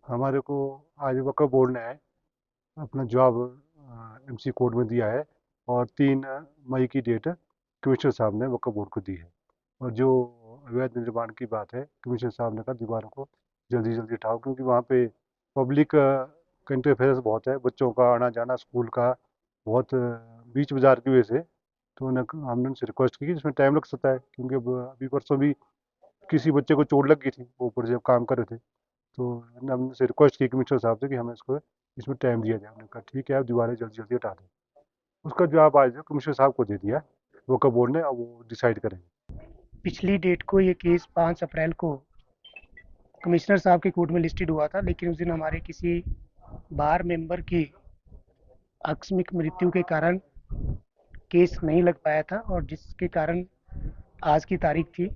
हमारे को आज वक्फ बोर्ड ने अपना जवाब एमसी कोर्ट में दिया है और 3 मई की डेट कमिश्नर साहब ने वक्फ बोर्ड को दी है। और जो अवैध निर्माण की बात है, कमिश्नर साहब ने कहा दीवारों को जल्दी जल्दी हटाओ, क्योंकि वहाँ पे पब्लिक का इंटरफेरेंस बहुत है, बच्चों का आना जाना स्कूल का बहुत बीच बाजार की वजह से। तो हमने उनसे रिक्वेस्ट की कि इसमें टाइम लग सकता है, क्योंकि अब अभी परसों भी किसी बच्चे को चोट लग गई थी, वो ऊपर से जब काम कर रहे थे। तो हमने उनसे रिक्वेस्ट की कमिश्नर साहब से कि हमें इसमें टाइम दिया जाए। उन्होंने कहा ठीक है, आप दीवारें जल्दी जल्दी हटा दें। उसका जवाब आज कमिश्नर साहब को दे दिया वो कब बोर्ड ने, अब वो डिसाइड करेंगे। पिछली डेट को ये केस 5 अप्रैल को कमिश्नर साहब की कोर्ट में लिस्टेड हुआ था, लेकिन उस दिन हमारे किसी बार मेंबर की आकस्मिक मृत्यु के कारण केस नहीं लग पाया था, और जिसके कारण आज की तारीख थी।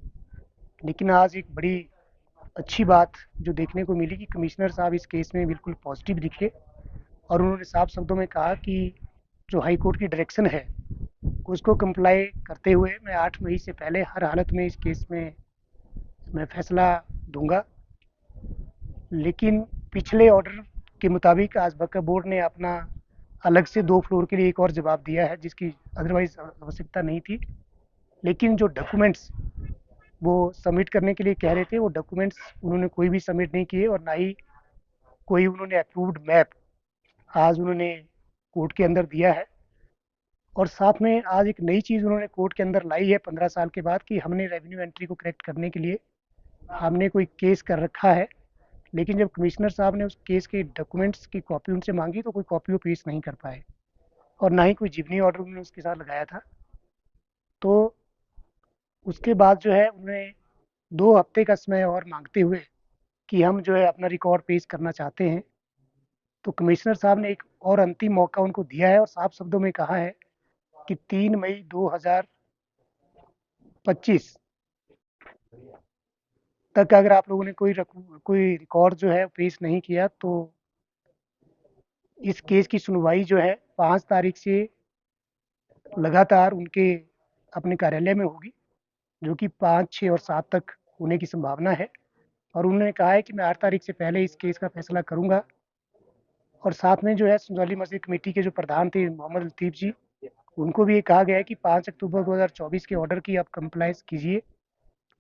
लेकिन आज एक बड़ी अच्छी बात जो देखने को मिली कि कमिश्नर साहब इस केस में बिल्कुल पॉजिटिव दिखे, और उन्होंने साफ शब्दों में कहा कि जो हाई कोर्ट की डायरेक्शन है उसको कंप्लाई करते हुए मैं 8 मई से पहले हर हालत में इस केस में मैं फैसला दूंगा। लेकिन पिछले ऑर्डर के मुताबिक आज वक्फ बोर्ड ने अपना अलग से 2 फ्लोर के लिए एक और जवाब दिया है, जिसकी अदरवाइज आवश्यकता नहीं थी। लेकिन जो डॉक्यूमेंट्स वो सबमिट करने के लिए कह रहे थे, वो डॉक्यूमेंट्स उन्होंने कोई भी सबमिट नहीं किए, और ना ही कोई उन्होंने अप्रूव्ड मैप आज उन्होंने कोर्ट के अंदर दिया है। और साथ में आज एक नई चीज़ उन्होंने कोर्ट के अंदर लाई है 15 साल के बाद, कि हमने रेवेन्यू एंट्री को करेक्ट करने के लिए हमने कोई केस कर रखा है, लेकिन जब कमिश्नर साहब ने उस केस के डॉक्यूमेंट्स की कॉपी उनसे मांगी तो कोई कॉपी वो पेश नहीं कर पाए, और ना ही कोई जिमनी ऑर्डर उन्होंने उसके साथ लगाया था। तो उसके बाद जो है उन्होंने 2 हफ्ते का समय और मांगते हुए कि हम जो है अपना रिकॉर्ड पेश करना चाहते हैं। तो कमिश्नर साहब ने एक और अंतिम मौका उनको दिया है, और साफ शब्दों में कहा है कि 3 मई 2025 तक अगर आप लोगों ने कोई रिकॉर्ड जो है पेश नहीं किया, तो इस केस की सुनवाई जो है 5 तारीख से लगातार उनके अपने कार्यालय में होगी, जो कि 5, 6 और 7 तक होने की संभावना है। और उन्होंने कहा है कि मैं 8 तारीख से पहले इस केस का फैसला करूंगा। और साथ में जो है संजौली मस्जिद कमेटी के जो प्रधान थे मोहम्मद लतीफ़ जी, उनको भी ये कहा गया है कि 5 अक्टूबर 2024 के ऑर्डर की आप कंप्लाइंस कीजिए।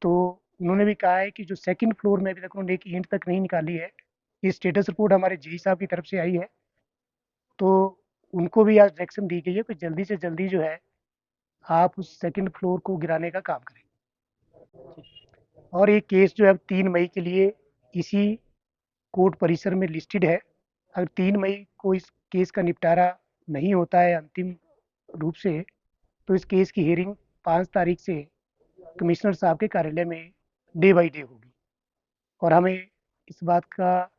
तो उन्होंने भी कहा है कि जो सेकंड फ्लोर में अभी तक उन्होंने एक ईंट तक नहीं निकाली है, ये स्टेटस रिपोर्ट हमारे जी साहब की तरफ से आई है। तो उनको भी आज डायरेक्शन दी गई है कि जल्दी से जल्दी जो है आप उस सेकंड फ्लोर को गिराने का काम करें। और ये केस जो है अब 3 मई के लिए इसी कोर्ट परिसर में लिस्टेड है। अगर 3 मई को इस केस का निपटारा नहीं होता है अंतिम रूप से, तो इस केस की हियरिंग 5 तारीख से कमिश्नर साहब के कार्यालय में डे बाई डे होगी। और हमें इस बात का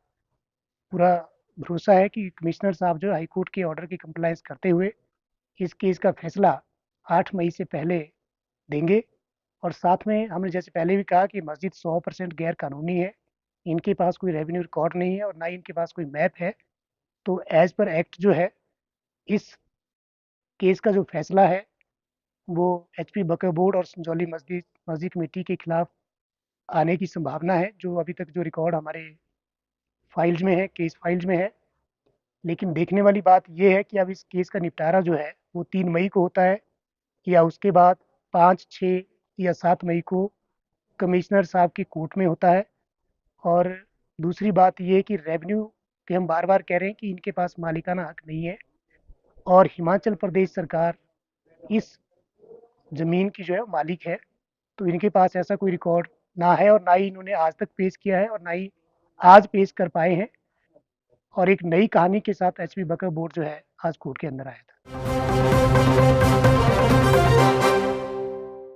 पूरा भरोसा है कि कमिश्नर साहब जो हाई कोर्ट के ऑर्डर की कंप्लायंस करते हुए इस केस का फैसला 8 मई से पहले देंगे। और साथ में हमने जैसे पहले भी कहा कि मस्जिद 100% गैर कानूनी है, इनके पास कोई रेवेन्यू रिकॉर्ड नहीं है और ना ही इनके पास कोई मैप है। तो एज पर एक्ट जो है इस केस का जो फैसला है वो एचपी वक्फ बोर्ड और संजौली मस्जिद मस्जिद कमेटी के खिलाफ आने की संभावना है, जो अभी तक जो रिकॉर्ड हमारे फाइल्स में है, केस फाइल्स में है। लेकिन देखने वाली बात यह है कि अब इस केस का निपटारा जो है वो 3 मई को होता है, या उसके बाद 5, 6 या 7 मई को कमिश्नर साहब की कोर्ट में होता है। और दूसरी बात ये है कि रेवेन्यू के हम बार बार कह रहे हैं कि इनके पास मालिकाना हक नहीं है, और हिमाचल प्रदेश सरकार इस ज़मीन की जो है मालिक है। तो इनके पास ऐसा कोई रिकॉर्ड ना है, और ना ही इन्होंने आज तक पेश किया है, और ना ही आज पेश कर पाए हैं। और एक नई कहानी के साथ एचपी वक्फ बोर्ड जो है आज कोर्ट के अंदर आया था।